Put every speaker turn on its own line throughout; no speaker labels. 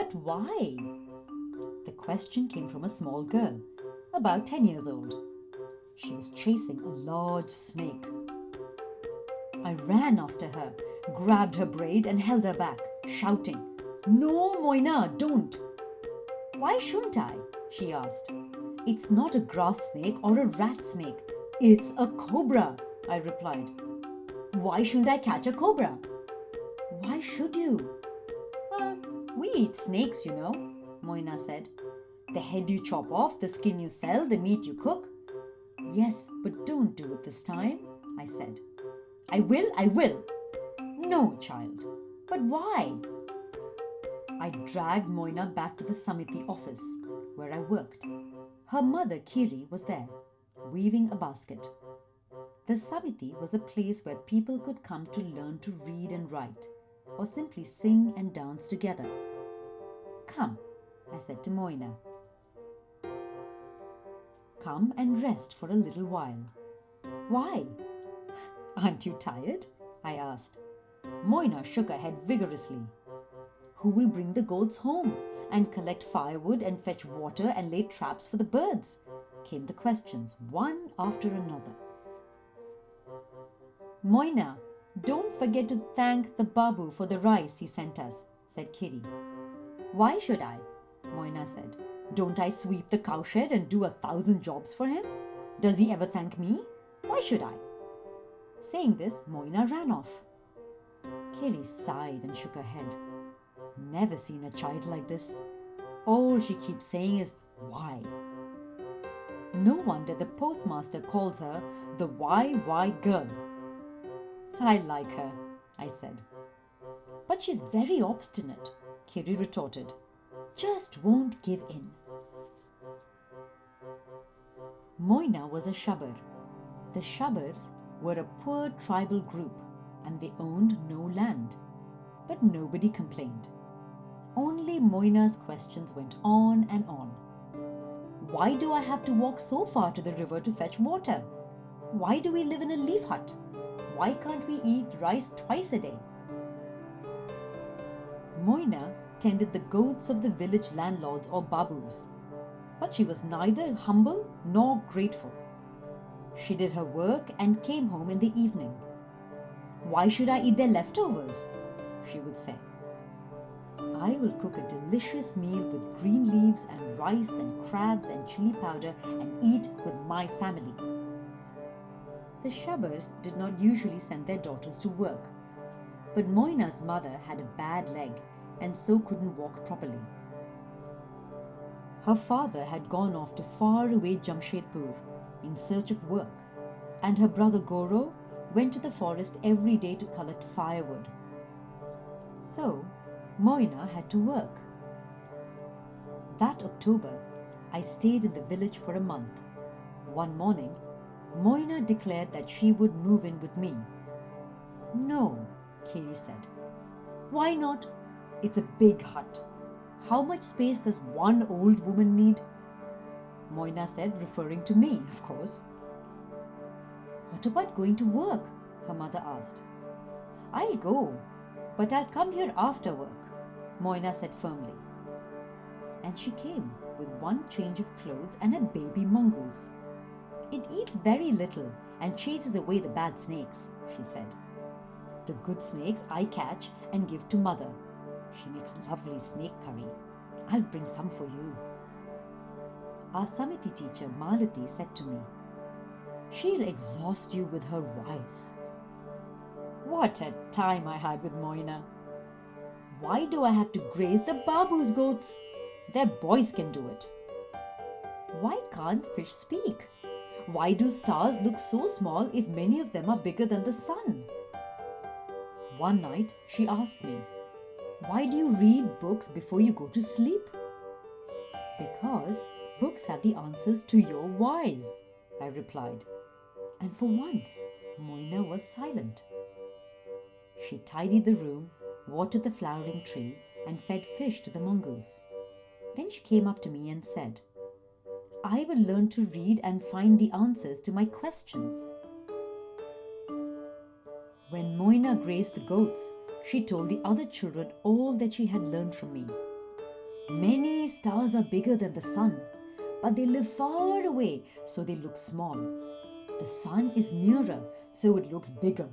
But why? The question came from a small girl, about 10 years old. She was chasing a large snake. I ran after her, grabbed her braid and held her back, shouting, "No, Moyna, don't!" "Why shouldn't I?" she asked. "It's not a grass snake or a rat snake. It's a cobra," I replied. "Why shouldn't I catch a cobra?" "Why should you?" We eat snakes, you know," Moyna said. "The head you chop off, the skin you sell, the meat you cook." "Yes, but don't do it this time," I said. I will. "No, child." "But why?" I dragged Moyna back to the Samiti office, where I worked. Her mother, Kiri, was there, weaving a basket. The Samiti was a place where people could come to learn to read and write, or simply sing and dance together. "Come," I said to Moyna. "Come and rest for a little while." "Why?" "Aren't you tired?" I asked. Moyna shook her head vigorously. "Who will bring the goats home and collect firewood and fetch water and lay traps for the birds?" came the questions, one after another. "Moyna, don't forget to thank the Babu for the rice he sent us," said Kiri. "Why should I?" Moyna said. "Don't I sweep the cowshed and do 1,000 jobs for him? Does he ever thank me? Why should I?" Saying this, Moyna ran off. Kiri sighed and shook her head. Never seen a child like this. All she keeps saying is, "Why?" No wonder the postmaster calls her the why girl. "I like her," I said. "But she's very obstinate," Kiri retorted. "Just won't give in." Moyna was a Shabar. The Shabars were a poor tribal group and they owned no land. But nobody complained. Only Moyna's questions went on and on. "Why do I have to walk so far to the river to fetch water? Why do we live in a leaf hut? Why can't we eat rice twice a day?" Moyna tended the goats of the village landlords or babus, but she was neither humble nor grateful. She did her work and came home in the evening. "Why should I eat their leftovers?" she would say. "I will cook a delicious meal with green leaves and rice and crabs and chili powder and eat with my family." The Shabars did not usually send their daughters to work, but Moyna's mother had a bad leg and so couldn't walk properly. Her father had gone off to faraway Jamshedpur in search of work, and her brother Goro went to the forest every day to collect firewood. So, Moyna had to work. That October, I stayed in the village for a month. One morning, Moyna declared that she would move in with me. "No," Kiri said. "Why not? It's a big hut. How much space does one old woman need?" Moyna said, referring to me, of course. "What about going to work?" her mother asked. "I'll go, but I'll come here after work," Moyna said firmly. And she came with one change of clothes and a baby mongoose. "It eats very little and chases away the bad snakes," she said. "The good snakes I catch and give to mother. She makes lovely snake curry. I'll bring some for you." Our Samiti teacher, Malati, said to me, "She'll exhaust you with her whys." What a time I had with Moyna. "Why do I have to graze the babu's goats? Their boys can do it." "Why can't fish speak? Why do stars look so small if many of them are bigger than the sun?" One night she asked me, "Why do you read books before you go to sleep?" "Because books have the answers to your whys," I replied. And for once, Moyna was silent. She tidied the room, watered the flowering tree, and fed fish to the mongoose. Then she came up to me and said, "I will learn to read and find the answers to my questions." When Moyna grazed the goats, she told the other children all that she had learned from me. Many stars are bigger than the sun, but they live far away, so they look small. The sun is nearer, so it looks bigger.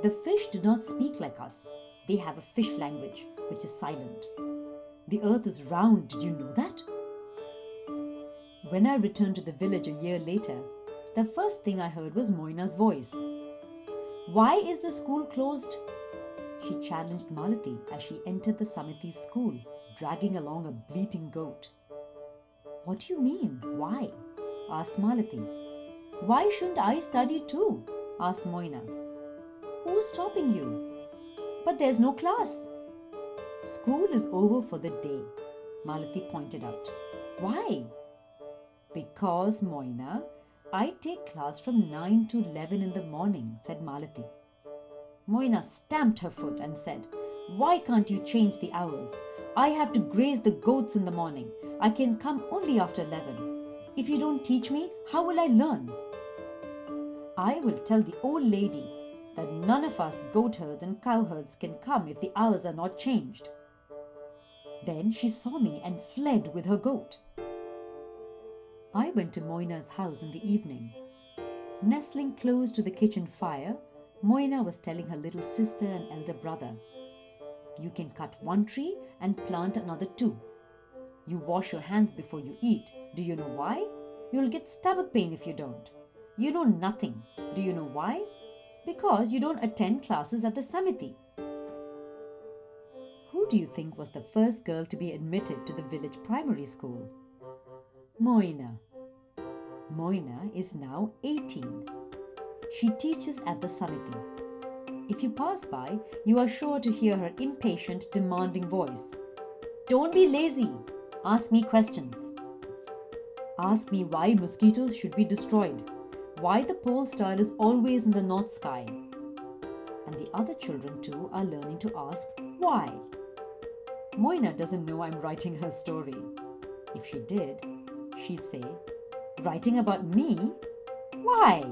The fish do not speak like us. They have a fish language, which is silent. The earth is round, did you know that? When I returned to the village a year later, the first thing I heard was Moyna's voice. Why is the school closed? She challenged Malati as she entered the Samiti's school, dragging along a bleating goat. What do you mean, why? Asked Malati. Why shouldn't I study too? Asked Moyna. Who's stopping you? But there's no class. School is over for the day, Malati pointed out. Why? Because, Moyna, I take class from 9 to 11 in the morning, said Malati. Moyna stamped her foot and said, Why can't you change the hours? I have to graze the goats in the morning. I can come only after 11. If you don't teach me, how will I learn? I will tell the old lady that none of us goat herds and cow herds can come if the hours are not changed. Then she saw me and fled with her goat. I went to Moyna's house in the evening. Nestling close to the kitchen fire, Moyna was telling her little sister and elder brother, You can cut one tree and plant another two. You wash your hands before you eat. Do you know why? You'll get stomach pain if you don't. You know nothing. Do you know why? Because you don't attend classes at the Samiti. Who do you think was the first girl to be admitted to the village primary school? Moyna. Moyna is now 18. She teaches at the Samiti. If you pass by, you are sure to hear her impatient, demanding voice. Don't be lazy. Ask me questions. Ask me why mosquitoes should be destroyed, why the pole star is always in the north sky. And the other children too are learning to ask why. Moyna doesn't know I'm writing her story. If she did, she'd say, Writing about me? Why?